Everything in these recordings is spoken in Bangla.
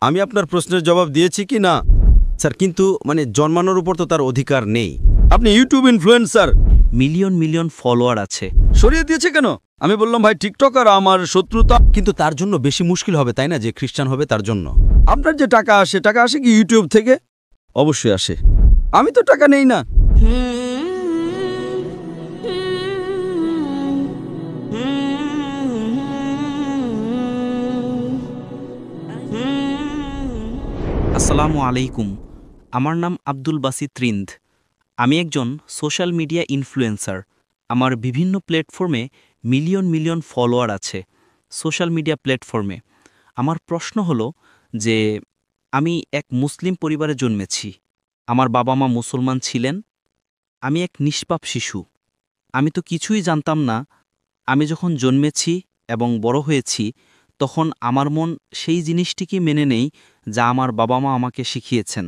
আমি আপনার প্রশ্নের জবাব দিয়েছি কি না স্যার, কিন্তু মানে জন্মানোর উপর তো তার অধিকার নেই। আপনি YouTube influencer, million million follower আছে, সরিয়ে দিয়েছে কেন? আমি বললাম ভাই টিকটক আর আমার শত্রুতা, কিন্তু তার জন্য বেশি মুশকিল হবে তাই না, যে খ্রিস্টান হবে তার জন্য। আপনার যে টাকা আসে কি ইউটিউব থেকে? অবশ্যই আসে, আমি তো টাকা নেই না। আসসালামু আলাইকুম। আমার নাম আব্দুল বাসিত রিন্দ। আমি একজন সোশ্যাল মিডিয়া ইনফ্লুয়েন্সার। আমার বিভিন্ন প্ল্যাটফর্মে মিলিয়ন মিলিয়ন ফলোয়ার আছে, সোশ্যাল মিডিয়া প্ল্যাটফর্মে। আমার প্রশ্ন হলো যে আমি এক মুসলিম পরিবারে জন্মেছি, আমার বাবা মা মুসলমান ছিলেন, আমি এক নিষ্পাপ শিশু, আমি তো কিছুই জানতাম না। আমি যখন জন্মেছি এবং বড় হয়েছি তখন আমার মন সেই জিনিসটিকে মেনে নেই যা আমার বাবা মা আমাকে শিখিয়েছেন।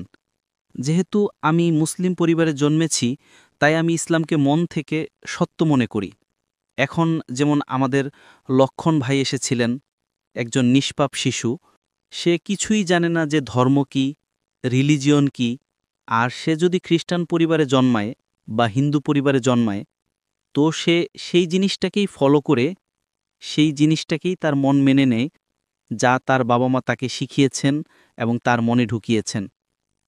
যেহেতু আমি মুসলিম পরিবারে জন্মেছি তাই আমি ইসলামকে মন থেকে সত্য মনে করি। এখন যেমন আমাদের লক্ষণ ভাই এসেছিলেন, একজন নিষ্পাপ শিশু, সে কিছুই জানে না যে ধর্ম কি, রিলিজিয়ন কি। আর সে যদি খ্রিস্টান পরিবারে জন্মায় বা হিন্দু পরিবারে জন্মায় তো সে সেই জিনিসটাকেই ফলো করে, সেই জিনিসটাকেই তার মন মেনে নেয় যা তার বাবা মা তাকে শিখিয়েছেন এবং তার মনে ঢুকিয়েছেন।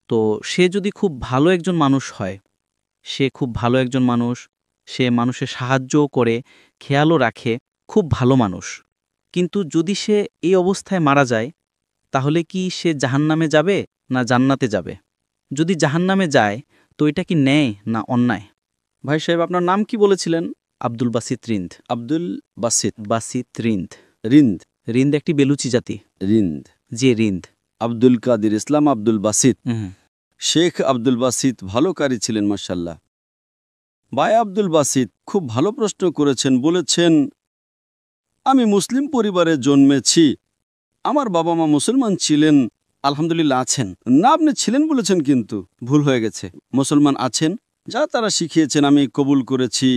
তো সে যদি খুব ভালো একজন মানুষ হয়, সে খুব ভালো একজন মানুষ, সে মানুষের সাহায্যও করে, খেয়ালও রাখে, খুব ভালো মানুষ। কিন্তু যদি সে এই অবস্থায় মারা যায় তাহলে কি সে জাহান্নামে যাবে না জান্নাতে যাবে? যদি জাহান্নামে যায় তো এটা কি ন্যায় না অন্যায়? ভাই সাহেব, আপনার নাম কি বলেছিলেন? আব্দুল বাসিত রিন্দ। আব্দুল বাসিত রিন্দ। রিন্দ রিন্দ একটি বেলুচি জাতি। রিন্দ যে রিন্দ। আব্দুল কাদির ইসলাম আব্দুল বাসিত। হুম। শেখ আব্দুল বাসিত ভালো কারি ছিলেন মাশাআল্লাহ। ভাই আব্দুল বাসিত খুব ভালো প্রশ্ন করেছেন। বলেছেন আমি মুসলিম পরিবারে জন্মেছি, আমার বাবা মা মুসলমান ছিলেন, আলহামদুলিল্লাহ আছেন না। আপনি ছিলেন বলেছেন কিন্তু ভুল হয়ে গেছে। মুসলমান আছেন, যা তারা শিখিয়েছেন আমি কবুল করেছি।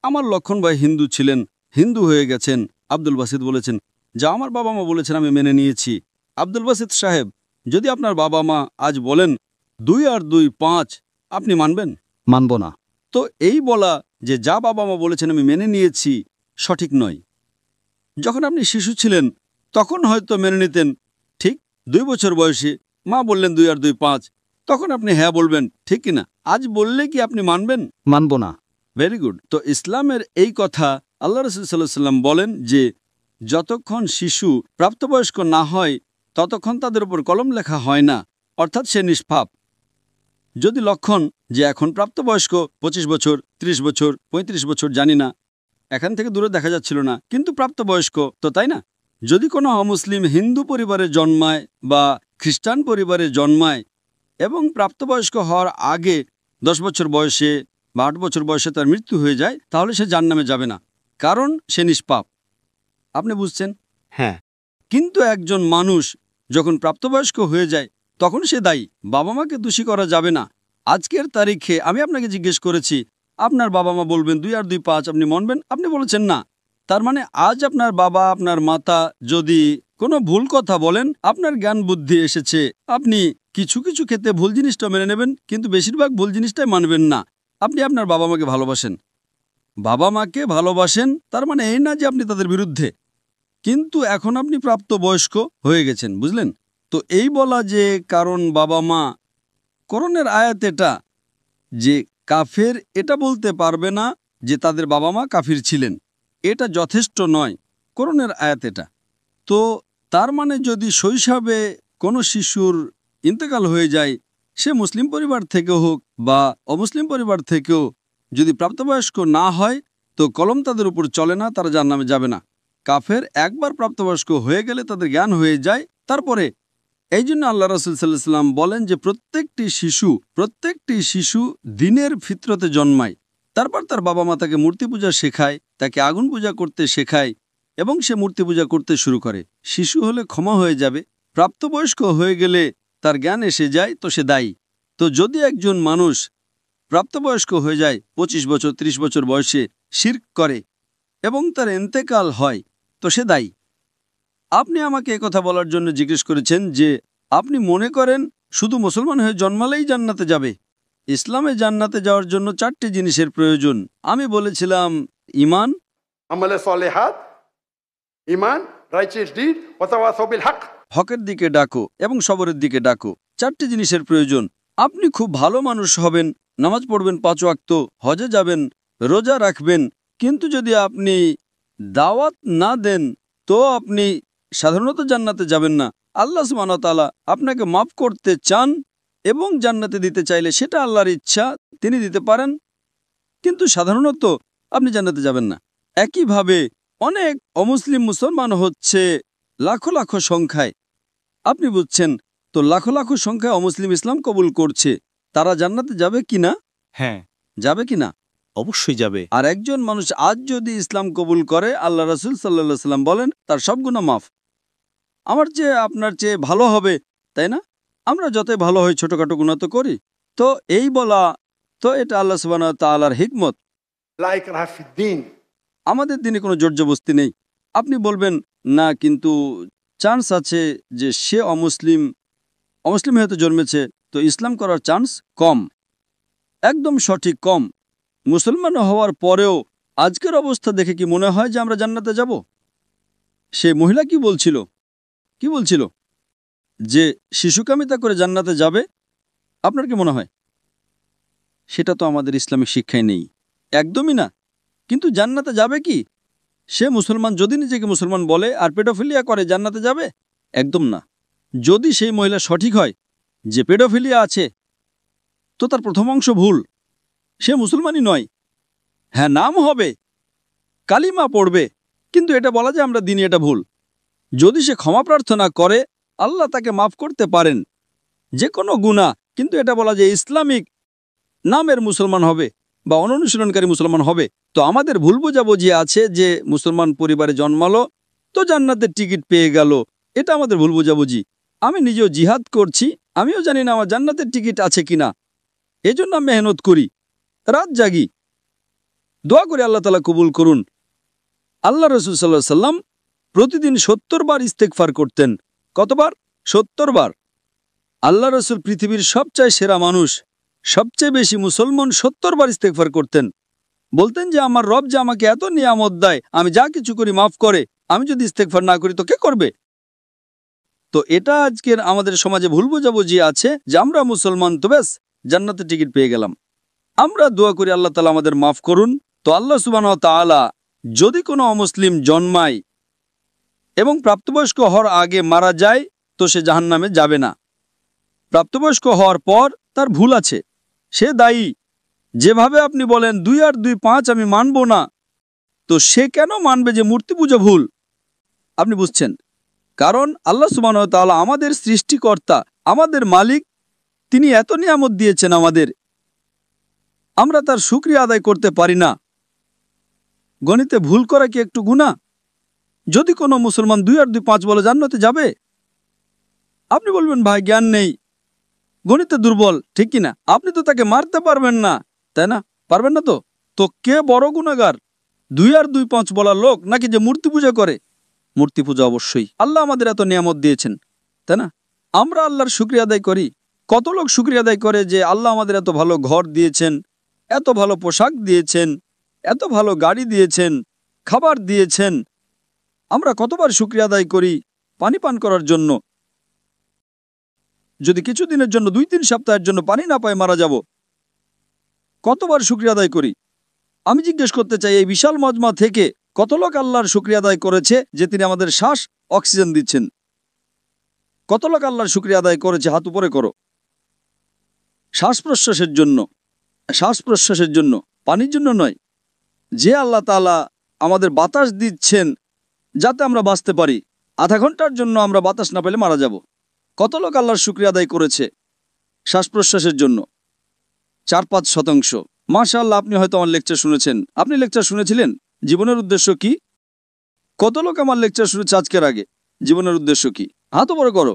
আমার লক্ষণ ভাই হিন্দু ছিলেন, হিন্দু হয়ে গেছেন। আব্দুল বাসিত বলেছেন যা আমার বাবা মা বলেছেন আমি মেনে নিয়েছি। আব্দুল বাসিত সাহেব, যদি আপনার বাবা মা আজ বলেন 2 আর 2 5, আপনি মানবেন? মানব না। তো এই বলা যে যা বাবা মা বলেছেন আমি মেনে নিয়েছি সঠিক নয়। যখন আপনি শিশু ছিলেন তখন হয়তো মেনে নিতেন, ঠিক 2 বছর বয়সে মা বললেন 2 আর 2 5, তখন আপনি হ্যাঁ বলবেন, ঠিক কিনা? আজ বললে কি আপনি মানবেন? মানব না। Very good. তো ইসলামের এই কথা আল্লাহ রাসূল সাল্লাল্লাহু আলাইহি ওয়াসাল্লাম বলেন যে যতক্ষণ শিশু প্রাপ্তবয়স্ক না হয় ততক্ষণ তাদের উপর কলম লেখা হয় না, অর্থাৎ সে নিষ্পাপ। যদি লক্ষণ যে এখন প্রাপ্তবয়স্ক 25 বছর, 30 বছর, 35 বছর, জানি না, এখান থেকে দূরে দেখা যাচ্ছিল না, কিন্তু প্রাপ্তবয়স্ক তো, তাই না? যদি কোনো অমুসলিম হিন্দু পরিবারে জন্মায় বা খ্রিস্টান পরিবারে জন্মায় এবং প্রাপ্তবয়স্ক হওয়ার আগে 10 বছর বয়সে বা 8 বছর বয়সে তার মৃত্যু হয়ে যায়, তাহলে সে জাহান্নামে যাবে না, কারণ সে নিষ্পাপ। আপনি বুঝছেন? হ্যাঁ। কিন্তু একজন মানুষ যখন প্রাপ্তবয়স্ক হয়ে যায় তখন সে দায়ী। বাবা মাকে দোষী করা যাবে না। আজকের তারিখে আমি আপনাকে জিজ্ঞেস করেছি আপনার বাবা মা বলবেন 2 আর 2 5, আপনি মানবেন? আপনি বলেছেন না। তার মানে আজ আপনার বাবা আপনার মাতা যদি কোনো ভুল কথা বলেন, আপনার জ্ঞান বুদ্ধি এসেছে, আপনি কিছু কিছু ক্ষেত্রে ভুল জিনিসটা মেনে নেবেন, কিন্তু বেশিরভাগ ভুল জিনিসটাই মানবেন না। আপনি আপনার বাবা মাকে ভালোবাসেন, বাবা মাকে ভালোবাসেন, তার মানে এই না যে আপনি তাদের বিরুদ্ধে। কিন্তু এখন আপনি প্রাপ্তবয়স্ক হয়ে গেছেন, বুঝলেন তো? এই বলা যে কারণ বাবা মা, কোরআনের আয়াত এটা যে কাফের, এটা বলতে পারবে না যে তাদের বাবা মা কাফির ছিলেন, এটা যথেষ্ট নয়। কোরআনের আয়াত এটা। তো তার মানে যদি শৈশবে কোনো শিশুর ইন্তেকাল হয়ে যায়, সে মুসলিম পরিবার থেকে হোক বা অমুসলিম পরিবার থেকেও, যদি প্রাপ্তবয়স্ক না হয় তো কলম তাদের উপর চলে না, তারা জাহান্নামে যাবে না। কাফের একবার প্রাপ্তবয়স্ক হয়ে গেলে তাদের জ্ঞান হয়ে যায়, তারপরে। এই জন্য আল্লাহ রাসূল সাল্লাল্লাহু আলাইহি ওয়াসাল্লাম বলেন যে প্রত্যেকটি শিশু দ্বীনের ফিতরতে জন্মায়, তারপর তার বাবা মা তাকে মূর্তি পূজা শেখায়, তাকে আগুন পূজা করতে শেখায় এবং সে মূর্তি পূজা করতে শুরু করে। শিশু হলে ক্ষমা হয়ে যাবে, প্রাপ্তবয়স্ক হয়ে গেলে তার জ্ঞান এসে যায়, তো সে দায়ী। তো যদি একজন মানুষ প্রাপ্তবয়স্ক হয়ে যায় 25 বছর 30 বছর বয়সে, শিরক করে এবং তার ইন্তেকাল হয়, তো সে দায়ী। আপনি আমাকে কথা বলার জন্য জিজ্ঞেস করেছেন যে আপনি মনে করেন শুধু মুসলমান হয়ে জন্মালেই জান্নাতে যাবে। ইসলামে জান্নাতে যাওয়ার জন্য 4টি জিনিসের প্রয়োজন। আমি বলেছিলাম ঈমান, আমলে সলেহাত, ইমান, রাইচিয়াস ডিড, ওয়া তাওয়াসাউ বিল হক। হকের দিকে ডাকো এবং সবরের দিকে ডাকো। 4টি জিনিসের প্রয়োজন। আপনি খুব ভালো মানুষ হবেন, নামাজ পড়বেন 5 ওয়াক্ত, হজে যাবেন, রোজা রাখবেন, কিন্তু যদি আপনি দাওয়াত না দেন তো আপনি সাধারণত জান্নাতে যাবেন না। আল্লাহ সুবহানাহু ওয়া তাআলা আপনাকে মাফ করতে চান এবং জান্নাতে দিতে চাইলে সেটা আল্লাহর ইচ্ছা, তিনি দিতে পারেন, কিন্তু সাধারণত আপনি জান্নাতে যাবেন না। একইভাবে অনেক অমুসলিম মুসলমান হচ্ছে লাখো লাখো সংখ্যায়। আপনি বুঝছেন তো, লাখো লাখো সংখ্যায় অমুসলিম ইসলাম কবুল করছে, তারা জান্নাতে যাবে কিনা? হ্যাঁ, যাবে কিনা? অবশ্যই যাবে। আর একজন মানুষ আজ যদি ইসলাম কবুল করে, আল্লাহ রাসূল সাল্লাল্লাহু আলাইহি সাল্লাম বলেন তার সব গুনাহ মাফ। আমার চেয়ে আপনার চেয়ে ভালো হবে, তাই না? আমরা যতই ভালো হই ছোটখাটো গুনাহ তো করি। তো এই বলা, তো এটা আল্লাহ সুবহানাহু ওয়া তাআলার হিকমত। লা ইকরাহা ফিদ্দীন। আমাদের দিনে কোনো জোরজবস্তি নেই। আপনি বলবেন না, কিন্তু চান্স আছে যে সে অমুসলিম হয়তো জন্মেছে, তো ইসলাম করার চান্স কম। একদম সঠিক, কম। মুসলমান হওয়ার পরেও আজকের অবস্থা দেখে কি মনে হয় যে আমরা জান্নাতে যাব? সে মহিলা কি বলছিল যে শিশুকামিতা করে জান্নাতে যাবে? আপনার কি মনে হয়? সেটা তো আমাদের ইসলামিক শিক্ষায় নেই, একদমই না। কিন্তু জান্নাতে যাবে কি? সে মুসলমান যদি নিজেকে মুসলমান বলে আর পেডোফিলিয়া করে জান্নাতে যাবে? একদম না। যদি সেই মহিলা সঠিক হয় যে পেডোফিলিয়া আছে, তো তার প্রথম অংশ ভুল, সে মুসলমানই নয়। হ্যাঁ, নাম হবে, কালিমা পড়বে, কিন্তু এটা বলা যে আমরা দিনই, এটা ভুল। যদি সে ক্ষমা প্রার্থনা করে, আল্লাহ তাকে মাফ করতে পারেন যে কোনো গুনাহ, কিন্তু এটা বলা যে ইসলামিক নামের মুসলমান হবে বা অনুশীলনকারী মুসলমান হবে। তো আমাদের ভুল বোঝাবুঝি আছে যে মুসলমান পরিবারে জন্মালো তো জান্নাতের টিকিট পেয়ে গেল, এটা আমাদের ভুল বোঝাবুঝি। আমি নিজেও জিহাদ করছি, আমিও জানি না আমার জান্নাতের টিকিট আছে কিনা, এজন্য আমি মেহনত করি, রাত জাগি, দোয়া করে আল্লাহ তাআলা কবুল করুন। আল্লাহ রাসূল সাল্লাল্লাহু আলাইহি সাল্লাম প্রতিদিন 70 বার ইস্তেগফার করতেন। কতবার? 70 বার। আল্লাহ রাসূল পৃথিবীর সবচেয়ে সেরা মানুষ, সবচেয়ে বেশি মুসলমান 70 বার ইস্তেগফার করতেন। বলতেন যে আমার রব যে আমাকে এত নিয়ামত দেয়, আমি যা কিছু করি মাফ করে, আমি যদি ইস্তেগফার না করি তো কে করবে? তো এটা আজকের আমাদের সমাজে ভুল বোঝাবুঝি আছে যে আমরা মুসলমান তো ব্যাস জান্নাতের টিকিট পেয়ে গেলাম। আমরা দোয়া করি আল্লাহ তাআলা আমাদের মাফ করুন। তো আল্লাহ সুবহানাহু ওয়া তাআলা যদি কোনো অমুসলিম জন্মায় এবং প্রাপ্তবয়স্ক হওয়ার আগে মারা যায় তো সে জাহান্নামে যাবে না। প্রাপ্তবয়স্ক হওয়ার পর তার ভুল আছে, সে দায়ী। যেভাবে আপনি বলেন 2 আর 2 5 আমি মানব না, তো সে কেন মানবে যে মূর্তি পূজা ভুল? আপনি বুঝছেন? কারণ আল্লাহ সুবহানাহু ওয়া তাআলা আমাদের সৃষ্টিকর্তা, আমাদের মালিক, তিনি এত নিয়ামত দিয়েছেন আমাদের, আমরা তার শুকরিয়া আদায় করতে পারি না। গণিতে ভুল করা কি একটু গুনাহ? যদি কোনো মুসলমান 2 আর 2 5 বলে জান্নাতে যাবে? আপনি বলবেন ভাই জ্ঞান নেই, গণিতে দুর্বল, ঠিক কিনা? আপনি তো তাকে মারতে পারবেন না, তাই না? পারবেন না তো? তো কে বড় গুনাহগার, 2 আর 2 5 বলা লোক নাকি যে মূর্তি পূজা করে? মূর্তি পূজা অবশ্যই। আল্লাহ আমাদের এত নিয়ামত দিয়েছেন, তাই না? আমরা আল্লাহর শুকরিয়া আদায় করি। কত লোক শুকরিয়া আদায় করে যে আল্লাহ আমাদের এত ভালো ঘর দিয়েছেন, এত ভালো পোশাক দিয়েছেন, এত ভালো গাড়ি দিয়েছেন, খাবার দিয়েছেন। আমরা কতবার শুকরিয়া আদায় করি পানি পান করার জন্য। যদি কিছুদিনের জন্য 2-3 সপ্তাহের জন্য পানি না পাই মারা যাব, কতবার শুকরিয়া আদায় করি? আমি জিজ্ঞেস করতে চাই এই বিশাল মজমা থেকে কত লোক আল্লাহর শুকরিয়া আদায় করেছে যে তিনি আমাদের শ্বাস অক্সিজেন দিচ্ছেন? কত লোক আল্লাহর শুকরিয়া আদায় করেছে? হাত উপরে করো। শ্বাস প্রশ্বাসের জন্য, পানির জন্য নয়। যে আল্লাহ তাআলা আমাদের বাতাস দিচ্ছেন যাতে আমরা বাঁচতে পারি, আধা ঘন্টার জন্য আমরা বাতাস না পেলে মারা যাব। কত লোক আল্লাহর শুকরিয়া আদায় করেছে শ্বাস প্রশ্বাসের জন্য? 4-5%। মাশাআল্লাহ, আপনি হয়তো আমার লেকচার শুনেছেন। আপনি লেকচার শুনেছিলেন জীবনের উদ্দেশ্য কি? কত লোক আমার লেকচার শুনেছে আজকের আগে? জীবনের উদ্দেশ্য কি? হাত উপরে করো।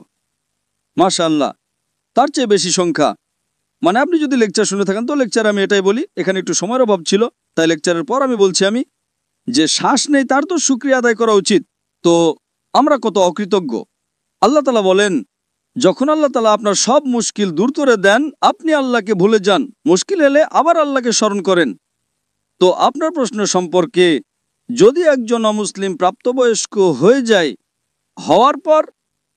মাশাআল্লাহ, তার চেয়ে বেশি সংখ্যা। মানে আপনি যদি লেকচার শুনে থাকেন তো লেকচার আমি এটাই বলি, এখানে একটু সময়ের অভাব ছিল তাই লেকচারের পর আমি বলছি আমি যে শ্বাস নেই তার তো শুকরিয়া আদায় করা উচিত। তো আমরা কত অকৃতজ্ঞ। আল্লাহ তাআলা বলেন যখন আল্লাহ তাআলা আপনার সব মুশকিল দূর করে দেন, আপনি আল্লাহকে ভুলে যান, মুশকিল এলে আবার আল্লাহকে স্মরণ করেন। তো আপনার প্রশ্ন সম্পর্কে, যদি একজন অমুসলিম প্রাপ্তবয়স্ক হয়ে যায়, হওয়ার পর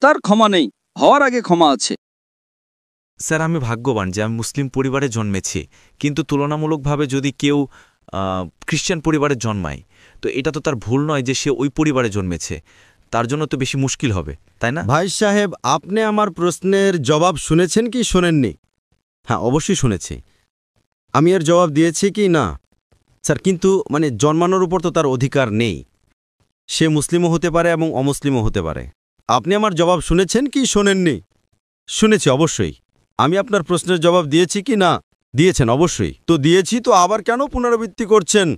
তার ক্ষমা নেই, হওয়ার আগে ক্ষমা আছে। স্যার, আমি ভাগ্যবান যে আমি মুসলিম পরিবারে জন্মেছি, কিন্তু তুলনামূলকভাবে যদি কেউ খ্রিস্টান পরিবারে জন্মায়, তো এটা তো তার ভুল নয় যে সে ওই পরিবারে জন্মেছে, তার জন্য তো বেশি মুশকিল হবে, তাই না? ভাই সাহেব, আপনি আমার প্রশ্নের জবাব শুনেছেন কি শোনেননি? হ্যাঁ, অবশ্যই শুনেছি। আমি এর জবাব দিয়েছি কি না? স্যার, কিন্তু জন্মানোর উপর তো তার অধিকার নেই। সে মুসলিমও হতে পারে এবং অমুসলিমও হতে পারে। আপনি আমার জবাব শুনেছেন কি শোনেননি? শুনেছি, অবশ্যই। আমি আপনার প্রশ্নের জবাব দিয়েছি কি না? দিয়েছেন, অবশ্যই। তো দিয়েছি, তো আবার কেন পুনরাবৃত্তি করছেন?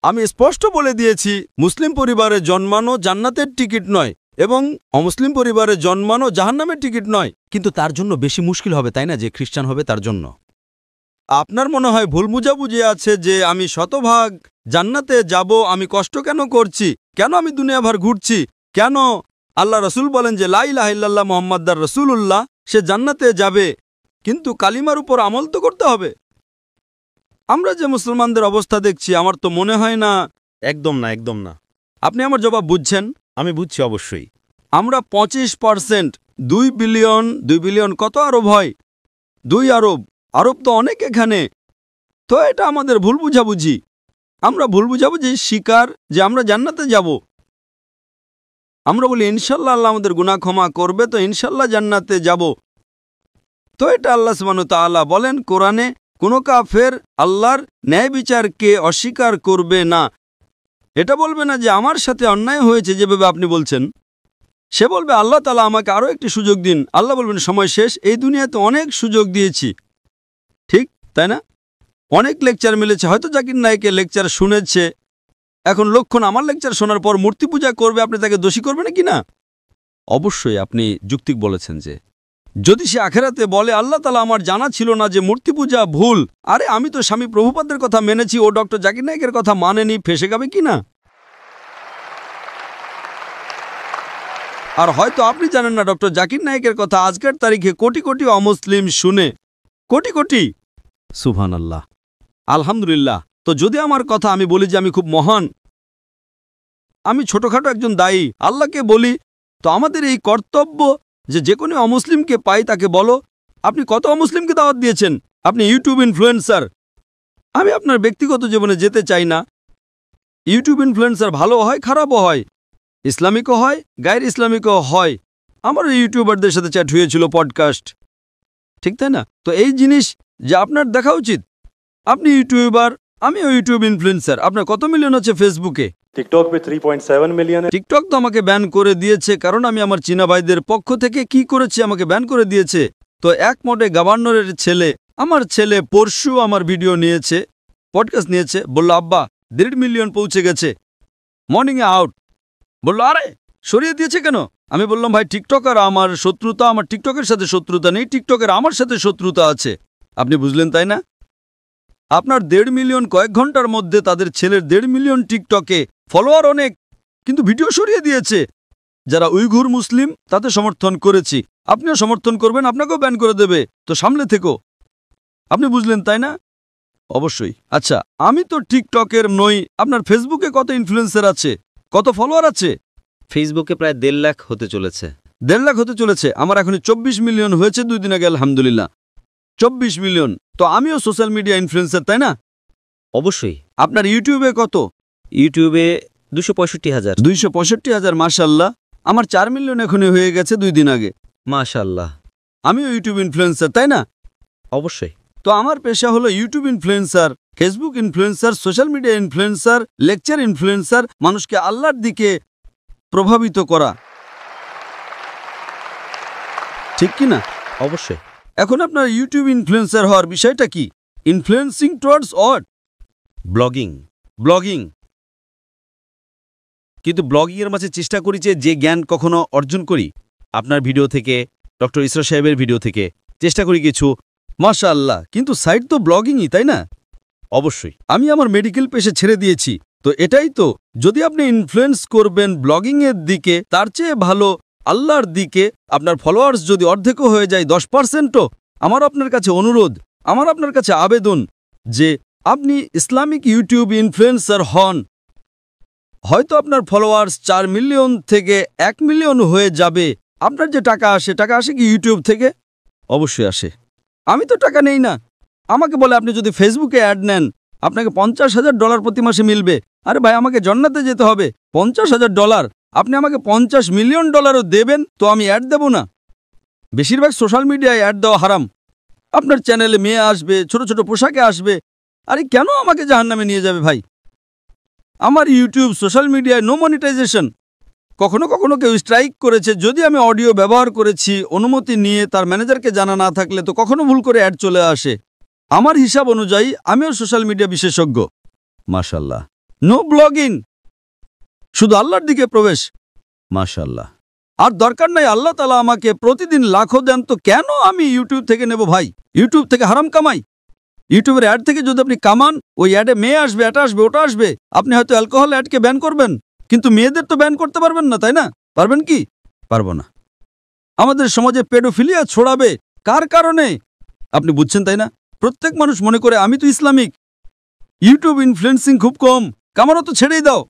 আমি স্পষ্ট বলে দিয়েছি, মুসলিম পরিবারে জন্মানো জান্নাতের টিকিট নয় এবং অমুসলিম পরিবারে জন্মানো জাহান্নামের টিকিট নয়। কিন্তু তার জন্য বেশি মুশকিল হবে, তাই না, যে খ্রিস্টান হবে তার জন্য। আপনার মনে হয় ভুল বুঝাবুঝি আছে যে আমি শতভাগ জান্নাতে যাব। আমি কষ্ট কেন করছি? কেন আমি দুনিয়াভর ঘুরছি? কেন আল্লাহ রসুল বলেন যে লা ইলাহা ইল্লাল্লাহ মুহাম্মাদুর রাসূলুল্লাহ, সে জান্নাতে যাবে, কিন্তু কালিমার উপর আমল তো করতে হবে। আমরা যে মুসলমানদের অবস্থা দেখছি, আমার তো মনে হয় না। একদম না, একদম না। আপনি আমার জবাব বুঝছেন? আমি বুঝছি, অবশ্যই। আমরা 25%, 2 বিলিয়ন কত আরব হয়? 2 আরব। আরব তো অনেক এখানে। তো এটা আমাদের ভুল বুঝাবুঝি। আমরা ভুল বুঝাবুঝি শিকার যে আমরা জান্নাতে যাব। আমরা বলি ইনশাল্লাহ আল্লাহ আমাদের গুনাহ ক্ষমা করবে, তো ইনশাল্লাহ জান্নাতে যাব। তো এটা আল্লাহ সুবহানাহু ওয়া তাআলা বলেন কোরআনে, কোনো কাফের আল্লাহর ন্যায় বিচারকে অস্বীকার করবে না। এটা বলবে না যে আমার সাথে অন্যায় হয়েছে যেভাবে আপনি বলছেন। সে বলবে আল্লাহ তাআলা আমাকে আরও একটি সুযোগ দিন। আল্লাহ বলবেন সময় শেষ, এই দুনিয়াতে অনেক সুযোগ দিয়েছি। ঠিক তাই না? অনেক লেকচার মিলেছে, হয়তো জাকির নায়েকের লেকচার শুনেছে। এখন লক্ষণ আমার লেকচার শোনার পর মূর্তি পূজা করবে, আপনি তাকে দোষী করবেন কি না? অবশ্যই আপনি যুক্তিক বলেছেন যে যদি সে আখেরাতে বলে আল্লাহ তাআলা আমার জানা ছিল না যে মূর্তি পূজা ভুল, আরে আমি তো স্বামী প্রভুপাদের কথা মেনেছি, ও ডক্টর জাকির নায়েকের কথা মানেনি, ফেসে যাবে কি না? আর হয়তো আপনি জানেন না ডক্টর জাকির নায়েকের কথা আজকের তারিখে কোটি কোটি অমুসলিম শুনে, কোটি কোটি। সুবহানাল্লাহ, আলহামদুলিল্লাহ। তো যদি আমার কথা আমি বলি যে আমি খুব মহান, আমি ছোটখাটো একজন দায়ী, আল্লাহকে বলি, তো আমাদের এই কর্তব্য যে কোনো অমুসলিমকে পাই তাকে বলো। আপনি কত অমুসলিমকে দাওয়াত দিয়েছেন? আপনি ইউটিউব ইনফ্লুয়েন্সার। আমি আপনার ব্যক্তিগত জীবনে যেতে চাই না। ইউটিউব ইনফ্লুয়েন্সার ভালো হয়, খারাপও হয়, ইসলামিকও হয়, গায়ের ইসলামিকও হয়। আমার ইউটিউবারদের সাথে চ্যাট হয়েছিল, পডকাস্ট, ঠিক তাই না? তো এই জিনিস যে আপনার দেখা উচিত। আপনি ইউটিউবার, আমিও ইউটিউব ইনফ্লুয়েন্সার। আপনার কত মিলিয়ন আছে ফেসবুকে? টিকটক पे 3.7 মিলিয়ন। টিকটক তো আমাকে ব্যান করে দিয়েছে, কারণ আমি আমার চীনা ভাইদের পক্ষ থেকে কি করেছি, আমাকে ব্যান করে দিয়েছে। তো এক মোটে গভর্নরের ছেলে, আমার ছেলে পরশু আমার ভিডিও নিয়েছে, পডকাস্ট নিয়েছে, বলল আব্বা 1.5 মিলিয়ন পৌঁছে গেছে, মর্নিংয়ে আউট। বলল আরে সরিয়ে দিয়েছে কেন? আমি বললাম ভাই টিকটক আর আমার শত্রুতা, আমার টিকটকের সাথে শত্রুতা নেই, টিকটকের আমার সাথে শত্রুতা আছে। আপনি বুঝলেন তাই না? আপনার 1.5 মিলিয়ন কয়েক ঘন্টার মধ্যে, তাদের ছেলের 1.5 মিলিয়ন টিকটকে ফলোয়ার অনেক, কিন্তু ভিডিও সরিয়ে দিয়েছে। যারা উইঘুর মুসলিম তাতে সমর্থন করেছি, আপনিও সমর্থন করবেন, আপনাকেও ব্যান করে দেবে। তো সামলে থেকো। আপনি বুঝলেন তাই না? অবশ্যই। আচ্ছা, আমি তো টিকটকের নই। আপনার ফেসবুকে কত ইনফ্লুয়েন্সার আছে, কত ফলোয়ার আছে? ফেসবুকে প্রায় 1.5 লাখ হতে চলেছে। 1.5 লাখ হতে চলেছে। আমার এখন 24 মিলিয়ন হয়েছে 2 দিন আগে, আলহামদুলিল্লাহ। 24 মিলিয়ন। তো আমিও সোশ্যাল মিডিয়া ইনফ্লুয়েন্সার, তাই না? অবশ্যই। আপনার ইউটিউবে কত? ইউটিউবে 265,000। 265,000, মাশাআল্লাহ। আমার 4 মিলিয়ন এখনই হয়ে গেছে 2 দিন আগে। মাশাআল্লাহ। আমিও ইউটিউব ইনফ্লুয়েন্সার, তাই না? অবশ্যই। তো আমার পেশা হলো YouTube influencer, Facebook influencer, social media influencer, lecture influencer, মানুষকে আল্লাহর দিকে প্রভাবিত করা, ঠিক কি না? অবশ্যই। এখন আপনার ইউটিউব ইনফ্লুয়েন্সার হওয়ার বিষয়টা কি? Influencing towards what? Blogging. Blogging. কিন্তু ব্লগিংয়ের মাঝে চেষ্টা করি যে জ্ঞান কখনো অর্জন করি আপনার ভিডিও থেকে, ডক্টর ইসরা সাহেবের ভিডিও থেকে চেষ্টা করি কিছু। মাশাআল্লাহ, কিন্তু সাইট তো ব্লগিংই, তাই না? অবশ্যই। আমি আমার মেডিকেল পেশে ছেড়ে দিয়েছি। তো এটাই তো, যদি আপনি ইনফ্লুয়েন্স করবেন ব্লগিংয়ের দিকে, তার চেয়ে ভালো আল্লাহর দিকে আপনার ফলোয়ার্স যদি অর্ধেকও হয়ে যায় 10%ও, আমার আপনার কাছে অনুরোধ, আমার আপনার কাছে আবেদন যে আপনি ইসলামিক ইউটিউব ইনফ্লুয়েন্সার হন। হয়তো আপনার ফলোয়ার্স 4 মিলিয়ন থেকে 1 মিলিয়ন হয়ে যাবে। আপনার যে টাকা আসে কি ইউটিউব থেকে? অবশ্যই আসে। আমি তো টাকা নেই না। আমাকে বলে আপনি যদি ফেসবুকে অ্যাড নেন আপনাকে $50,000 প্রতি মাসে মিলবে। আরে ভাই, আমাকে জান্নাতে যেতে হবে। $50,000 আপনি আমাকে $50 মিলিয়ন দেবেন তো আমি অ্যাড দেব না? বেশিরভাগ সোশ্যাল মিডিয়ায় অ্যাড দেওয়া হারাম। আপনার চ্যানেলে মেয়ে আসবে, ছোট ছোট পোশাকে আসবে। আরে কেন আমাকে জাহান্নামে নিয়ে যাবে ভাই? আমার ইউটিউব সোশ্যাল মিডিয়ায় নো মনিটাইজেশন। কখনো কখনো কেউ স্ট্রাইক করেছে, যদি আমি অডিও ব্যবহার করেছি অনুমতি নিয়ে তার ম্যানেজারকে জানা না থাকলে, তো কখনো ভুল করে অ্যাড চলে আসে। আমার হিসাব অনুযায়ী আমিও সোশ্যাল মিডিয়া বিশেষজ্ঞ। মাশাআল্লাহ। নো ব্লগিং, শুধু আল্লাহর দিকে প্রবেশ। মাশাআল্লাহ। আর দরকার নাই আল্লাহ তাআলা আমাকে প্রতিদিন লাখো দেন, তো কেন আমি ইউটিউব থেকে নেব ভাই? ইউটিউব থেকে হারাম কামাই। ইউটিউবের অ্যাড থেকে যদি আপনি কামান, ওই অ্যাডে মেয়ে আসবে, এটা আসবে, ওটা আসবে। আপনি হয়তো অ্যালকোহল অ্যাডকে ব্যান করবেন, কিন্তু মেয়েদের তো ব্যান করতে পারবেন না, তাই না? পারবেন কি? পারবো না। আমাদের সমাজে পেডোফিলিয়া ছড়াবে কার কারণে? আপনি বুঝছেন তাই না? প্রত্যেক মানুষ মনে করে আমি তো ইসলামিক, ইউটিউব ইনফ্লুয়েন্সিং খুব কম, কামানো তো ছেড়েই দাও।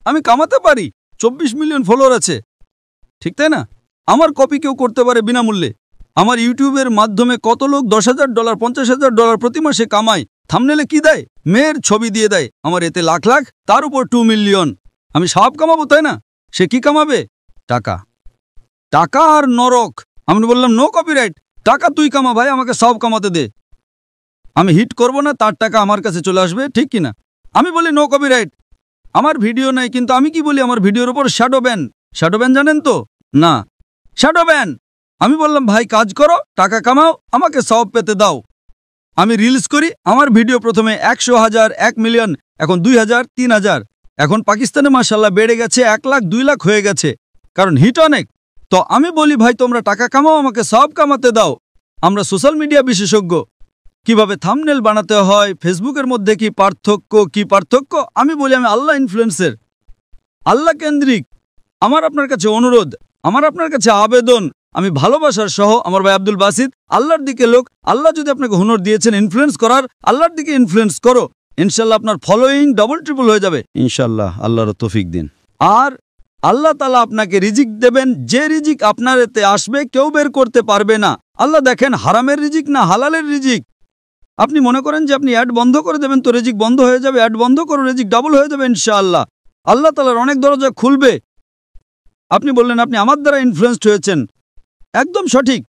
আমি কামাতে পারি, 24 মিলিয়ন ফলোয়ার আছে, ঠিক তাই না? আমার কপি কেউ করতে পারে বিনামূল্যে। আমার ইউটিউবের মাধ্যমে কত লোক $10,000 $50,000 প্রতি মাসে কামায়। থাম্বনেলে কি দেয়? মেয়ের ছবি দিয়ে দেয়। আমার এতে লাখ লাখ, তার উপর 2 মিলিয়ন। আমি সব কামাবো, তাই না? সে কি কামাবে? টাকা। টাকা আর নরক। আমি বললাম নো কপিরাইট, টাকা তুই কামা ভাই, আমাকে সব কামাতে দে। আমি হিট করব না, তার টাকা আমার কাছে চলে আসবে, ঠিক কিনা? আমি বলি নো কপিরাইট। আমার ভিডিও নাই, কিন্তু আমি কি বলি? আমার ভিডিওর উপর শ্যাডো ব্যান। শ্যাডো ব্যান জানেন তো? না, শ্যাডো ব্যান। আমি বললাম ভাই কাজ করো, টাকা কামাও, আমাকে সব পেতে দাও। আমি রিলস করি, আমার ভিডিও প্রথমে 100,000 1 মিলিয়ন, এখন 2,000 3,000, এখন পাকিস্তানে মাশাআল্লাহ বেড়ে গেছে 1 লাখ 2 লাখ হয়ে গেছে, কারণ হিট অনেক। তো আমি বলি ভাই তোমরা টাকা কামাও, আমাকে সব কামাতে দাও। আমরা সোশ্যাল মিডিয়া বিশেষজ্ঞ, কিভাবে থাম্বনেল বানাতে হয়, ফেসবুকের মধ্যে কি পার্থক্য, আমি বলি আমি আল্লাহ ইনফ্লুয়েন্সার, আল্লাহ কেন্দ্রিক। আমার আপনার কাছে অনুরোধ, আমার আপনার কাছে আবেদন, আমি ভালোবাসার সহ আমার ভাই আব্দুল বাসিত, আল্লাহর দিকে লোক। আল্লাহ যদি আপনাকে হুনর দিয়েছেন ইনফ্লুয়েন্স করার, আল্লাহর দিকে ইনফ্লুয়েন্স করো। ইনশাল্লাহ আপনার ফলোয়িং ডবল ট্রিপল হয়ে যাবে ইনশাল্লাহ। আল্লাহর তৌফিক দিন। আর আল্লাহ তাআলা আপনাকে রিজিক দেবেন, যে রিজিক আপনার এতে আসবে কেউ বের করতে পারবে না। আল্লাহ দেখেন হারামের রিজিক না হালালের রিজিক। আপনি মনে করেন যে আপনি অ্যাড বন্ধ করে দেবেন তো রিজিক বন্ধ হয়ে যাবে। অ্যাড বন্ধ করো, রিজিক ডাবল হয়ে যাবে ইনশাআল্লাহ। আল্লাহ তাআলার অনেক দরজা খুলবে। আপনি বললেন আপনি আমার দ্বারা ইনফ্লুয়েন্সড হয়েছেন, একদম সঠিক।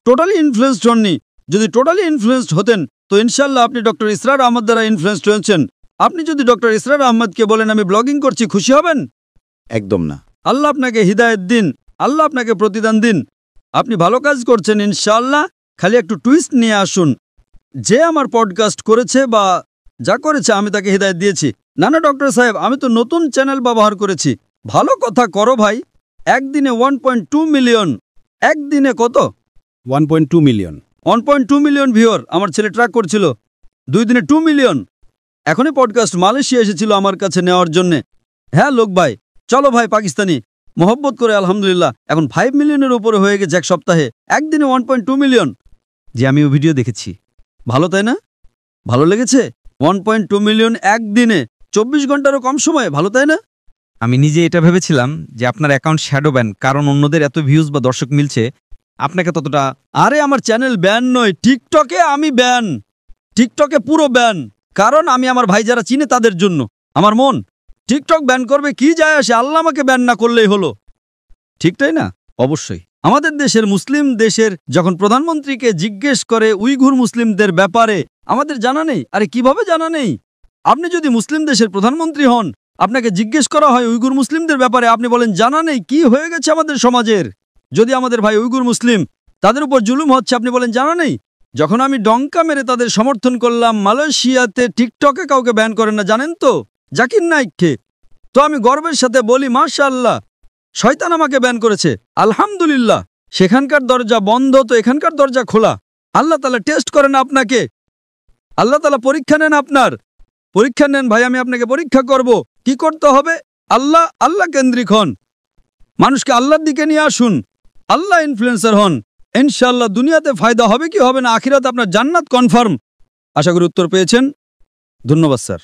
টোটালি ইনফ্লুয়েন্সড হননি। যদি টোটালি ইনফ্লুয়েন্সড হতেন তো ইনশাআল্লাহ আপনি ডক্টর ইসরার আহমদ দ্বারা ইনফ্লুয়েন্সড হয়েছেন। আপনি যদি ডক্টর ইসরার আহমদকে বলেন আমি ব্লগিং করছি, খুশি হবেন? একদম না। আল্লাহ আপনাকে হিদায়েত দিন, আল্লাহ আপনাকে প্রতিদান দিন। আপনি ভালো কাজ করছেন ইনশাআল্লাহ। খালি একটু টুইস্ট নিয়ে আসুন। যে আমার পডকাস্ট করেছে বা যা করেছে আমি তাকে হিদায়েত দিয়েছি। না না ডক্টর সাহেব, আমি তো নতুন চ্যানেল ব্যবহার করেছি। ভালো কথা করো ভাই। একদিনে 1.2 মিলিয়ন। একদিনে কত? 1.2 মিলিয়ন। 1.2 মিলিয়ন ভিউয়ার আমার ছেলে ট্র্যাক করছিল। 2 দিনে 2 মিলিয়ন। এখনই পডকাস্ট মালয়েশিয়া এসেছিল আমার কাছে নেওয়ার জন্যে। হ্যাঁ লোক ভাই, চলো ভাই পাকিস্তানি, মোহব্বত করে আলহামদুলিল্লাহ এখন 5 মিলিয়নের উপরে হয়ে গেছে এক সপ্তাহে। একদিনে 1.2 মিলিয়ন। যে আমিও ভিডিও দেখেছি। ভালো তাই না? ভালো লেগেছে? 1.2 মিলিয়ন একদিনে, 24 ঘন্টারও কম সময়ে। ভালো তাই না? আমি নিজে এটা ভেবেছিলাম যে আপনার অ্যাকাউন্ট শ্যাডো ব্যান, কারণ অন্যদের এত ভিউজ বা দর্শক মিলছে, আপনাকে ততটা। আরে আমার চ্যানেল ব্যান নয়, টিকটকে আমি ব্যান। টিকটকে পুরো ব্যান, কারণ আমি আমার ভাই যারা চিনে তাদের জন্য। আমার মন টিকটক ব্যান করবে, কি যায় আসে? আল্লাহ আমাকে ব্যান না করলেই হলো, ঠিক তাই না? অবশ্যই। আমাদের দেশের মুসলিম দেশের যখন প্রধানমন্ত্রীকে জিজ্ঞেস করে উইঘুর মুসলিমদের ব্যাপারে, আমাদের জানা নেই। আরে কিভাবে জানা নেই? আপনি যদি মুসলিম দেশের প্রধানমন্ত্রী হন, আপনাকে জিজ্ঞেস করা হয় উইঘুর মুসলিমদের ব্যাপারে, আপনি বলেন জানা নেই। কি হয়ে গেছে আমাদের সমাজের? যদি আমাদের ভাই উইঘুর মুসলিম, তাদের উপর জুলুম হচ্ছে, আপনি বলেন জানা নেই। যখন আমি ডঙ্কা মেরে তাদের সমর্থন করলাম, মালয়েশিয়াতে টিকটকে কাউকে ব্যান করেন না, জানেন তো? জাকির নাইককে। তো আমি গর্বের সাথে বলি মাশাআল্লাহ, শয়তান আমাকে ব্যান করেছে, আলহামদুলিল্লাহ। সেখানকার দরজা বন্ধ, তো এখানকার দরজা খোলা। আল্লাহ তাআলা টেস্ট করেন আপনাকে, আল্লাহ তাআলা পরীক্ষা নেন আপনার। পরীক্ষা নেন ভাই, আমি আপনাকে পরীক্ষা করব। কি করতে হবে? আল্লাহ কেন্দ্রিক হন। মানুষকে আল্লাহর দিকে নিয়ে আসুন, আল্লাহ ইনফ্লুয়েন্সার হন, ইনশাআল্লাহ দুনিয়াতে ফায়দা হবে কি হবে না, আখিরাতে আপনার জান্নাত কনফার্ম। আশা করি উত্তর পেয়েছেন। ধন্যবাদ স্যার।